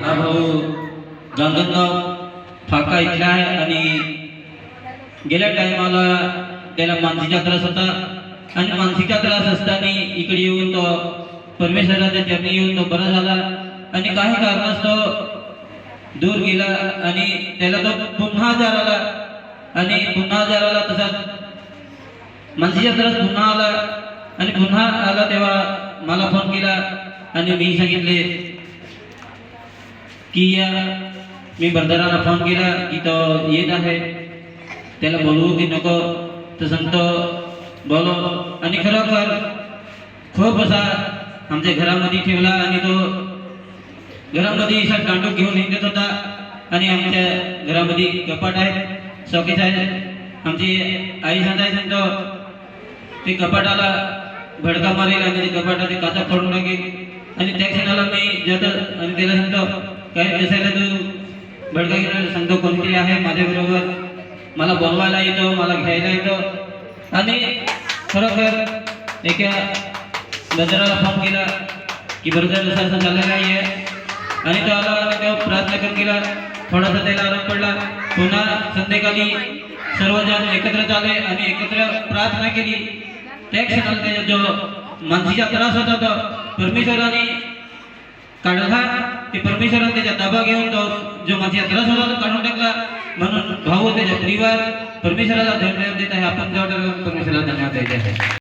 हा भाऊ गांगणगाव फाका इथला आहे आणि गेल्या टायमाला त्याला मानसीचा त्रास होता आणि मानसीचा त्रास असताना इकडे येऊन तो परमेश्वराच्या चरणी येऊन तो बरा झाला आणि काही कारणास्तव दूर गेला आणि त्याला तो पुन्हा आजार आला आणि पुन्हा आजार आला तसाच मानसीचा त्रास पुन्हा आला आणि पुन्हा आला तेव्हा मला फोन केला आणि मी सांगितले की या मी बर्दराला फोन केला की तो येत आहे त्याला बोलवू की नको तर सांगतो बोलो आणि खरोखर खूप असा आमच्या घरामध्ये ठेवला आणि तो घरामध्ये असा दांडूक घेऊन हिंडत होता आणि आमच्या घरामध्ये कपाट आहेत शोकेस आहेत आमची आई सांगतो ते कपाटाला भडका मारेल आणि ते कपाटाचे काचा फोडून टाकेल आणि त्या क्षणाला मी जातो आणि त्याला सांगतो काय दिसायला तू भडका घेऊन सांगतो कोणतरी आहे माझ्याबरोबर मला बोलवायला येतो मला घ्यायला येतो आणि खरोखर एका गजराला फोन केला की बरोबर असं असं झालेलं आहे आणि तो आला आणि तो प्रार्थना करून गेला थोडासा त्याला आराम पडला पुन्हा संध्याकाळी सर्वजण एकत्र आले आणि एकत्र प्रार्थना केली त्या क्षणाला त्याचा जो मानसीचा त्रास होता तो परमेश्वराने काढला ते परमेश्वराने त्याचा ताबा घेऊन तो जो मानसीचा त्रास होता तो काढून टाकला म्हणून भाऊ त्याचा परिवार परमेश्वराला धन्यवाद देत आहे आपण जवळ परमेश्वराला धन्यवाद द्यायचे आहे।